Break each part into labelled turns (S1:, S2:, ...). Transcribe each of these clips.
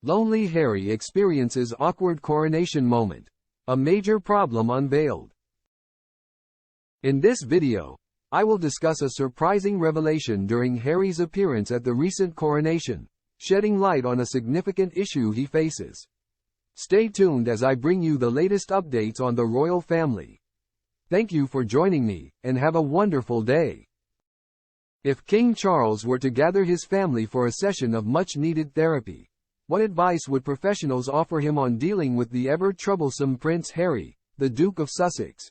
S1: Lonely Harry experiences awkward coronation moment. A major problem unveiled. In this video, I will discuss a surprising revelation during Harry's appearance at the recent coronation, shedding light on a significant issue he faces. Stay tuned as I bring you the latest updates on the royal family. Thank you for joining me, and have a wonderful day. If King Charles were to gather his family for a session of much-needed therapy, what advice would professionals offer him on dealing with the ever-troublesome Prince Harry, the Duke of Sussex?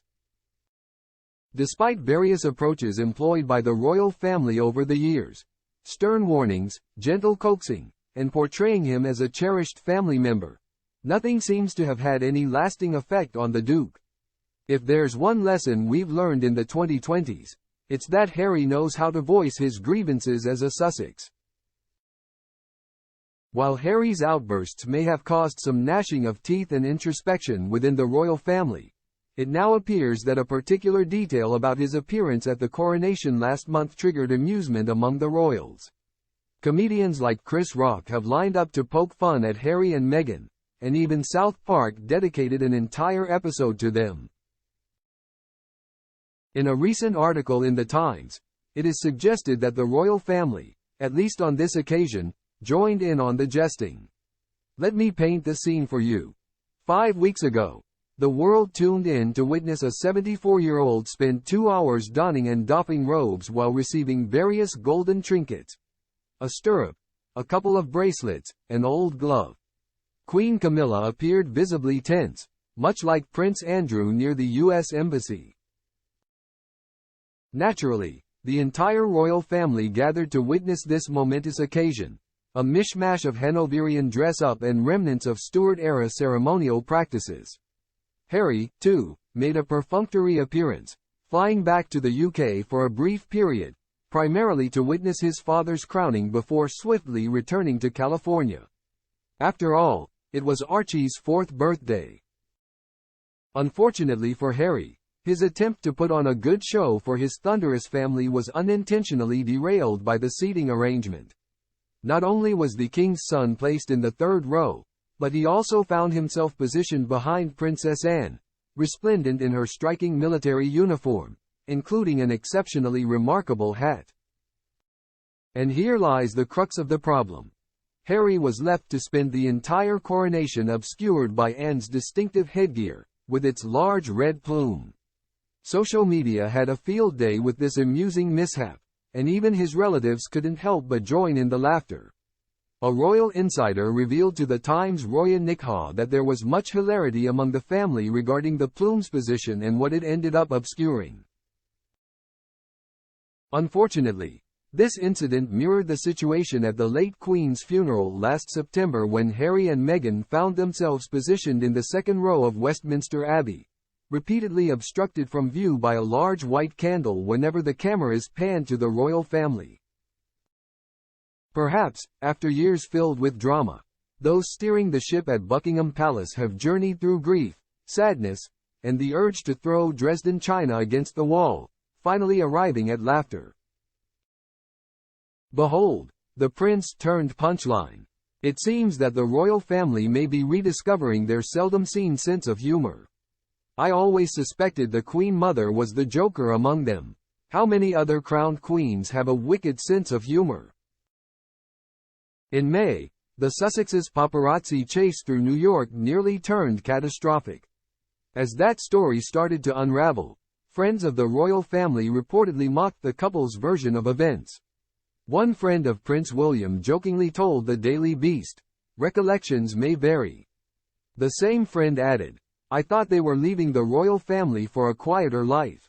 S1: Despite various approaches employed by the royal family over the years, stern warnings, gentle coaxing, and portraying him as a cherished family member, nothing seems to have had any lasting effect on the Duke. If there's one lesson we've learned in the 2020s, it's that Harry knows how to voice his grievances as a Sussex. While Harry's outbursts may have caused some gnashing of teeth and introspection within the royal family, it now appears that a particular detail about his appearance at the coronation last month triggered amusement among the royals. Comedians like Chris Rock have lined up to poke fun at Harry and Meghan, and even South Park dedicated an entire episode to them. In a recent article in The Times, it is suggested that the royal family, at least on this occasion, joined in on the jesting. Let me paint the scene for you. 5 weeks ago, the world tuned in to witness a 74-year-old spend 2 hours donning and doffing robes while receiving various golden trinkets. A stirrup, a couple of bracelets, an old glove. Queen Camilla appeared visibly tense, much like Prince Andrew near the U.S. Embassy. Naturally, the entire royal family gathered to witness this momentous occasion, a mishmash of Hanoverian dress-up and remnants of Stuart-era ceremonial practices. Harry, too, made a perfunctory appearance, flying back to the UK for a brief period, primarily to witness his father's crowning before swiftly returning to California. After all, it was Archie's 4th birthday. Unfortunately for Harry, his attempt to put on a good show for his thunderous family was unintentionally derailed by the seating arrangement. Not only was the king's son placed in the third row, but he also found himself positioned behind Princess Anne, resplendent in her striking military uniform, including an exceptionally remarkable hat. And here lies the crux of the problem. Harry was left to spend the entire coronation obscured by Anne's distinctive headgear, with its large red plume. Social media had a field day with this amusing mishap, and even his relatives couldn't help but join in the laughter. A royal insider revealed to the Times Roya Nikha that there was much hilarity among the family regarding the plume's position and what it ended up obscuring. Unfortunately, this incident mirrored the situation at the late Queen's funeral last September when Harry and Meghan found themselves positioned in the second row of Westminster Abbey, repeatedly obstructed from view by a large white candle whenever the cameras panned to the royal family. Perhaps, after years filled with drama, those steering the ship at Buckingham Palace have journeyed through grief, sadness, and the urge to throw Dresden china against the wall, finally arriving at laughter. Behold, the prince-turned punchline. It seems that the royal family may be rediscovering their seldom-seen sense of humor. I always suspected the Queen Mother was the joker among them. How many other crowned queens have a wicked sense of humor? In May, the Sussex's paparazzi chase through New York nearly turned catastrophic. As that story started to unravel, friends of the royal family reportedly mocked the couple's version of events. One friend of Prince William jokingly told the Daily Beast, "Recollections may vary." The same friend added, "I thought they were leaving the royal family for a quieter life.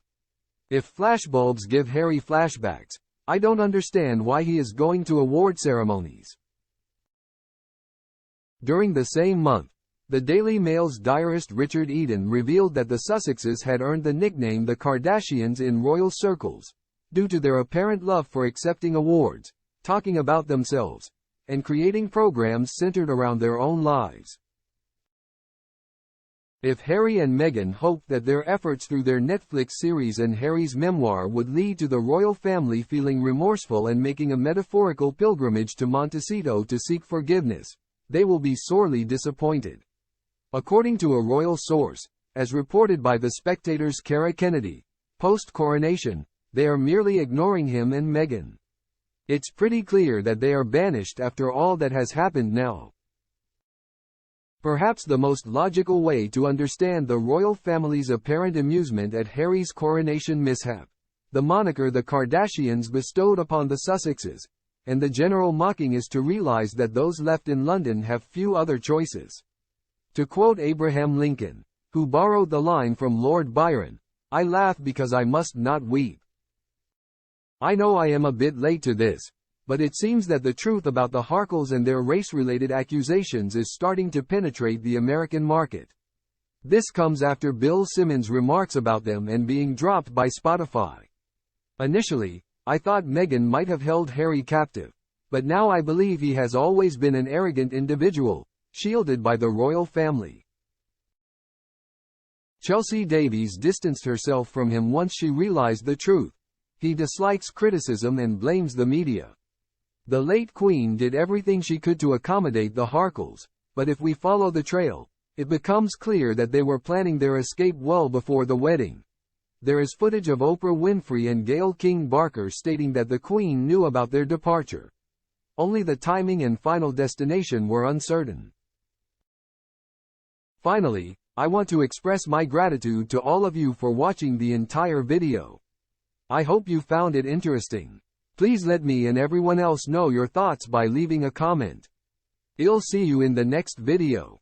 S1: If flashbulbs give Harry flashbacks, I don't understand why he is going to award ceremonies." During the same month, the Daily Mail's diarist Richard Eden revealed that the Sussexes had earned the nickname the Kardashians in royal circles, due to their apparent love for accepting awards, talking about themselves, and creating programs centered around their own lives. If Harry and Meghan hoped that their efforts through their Netflix series and Harry's memoir would lead to the royal family feeling remorseful and making a metaphorical pilgrimage to Montecito to seek forgiveness, they will be sorely disappointed. According to a royal source, as reported by The Spectator's Kara Kennedy, post-coronation, they are merely ignoring him and Meghan. It's pretty clear that they are banished after all that has happened now. Perhaps the most logical way to understand the royal family's apparent amusement at Harry's coronation mishap, the moniker the Kardashians bestowed upon the Sussexes, and the general mocking, is to realize that those left in London have few other choices. To quote Abraham Lincoln, who borrowed the line from Lord Byron, "I laugh because I must not weep." I know I am a bit late to this, but it seems that the truth about the Harkles and their race-related accusations is starting to penetrate the American market. This comes after Bill Simmons' remarks about them and being dropped by Spotify. Initially, I thought Meghan might have held Harry captive, but now I believe he has always been an arrogant individual, shielded by the royal family. Chelsea Davies distanced herself from him once she realized the truth. He dislikes criticism and blames the media. The late Queen did everything she could to accommodate the Harkles, but if we follow the trail, it becomes clear that they were planning their escape well before the wedding. There is footage of Oprah Winfrey and Gayle King Barker stating that the Queen knew about their departure. Only the timing and final destination were uncertain. Finally, I want to express my gratitude to all of you for watching the entire video. I hope you found it interesting. Please let me and everyone else know your thoughts by leaving a comment. I'll see you in the next video.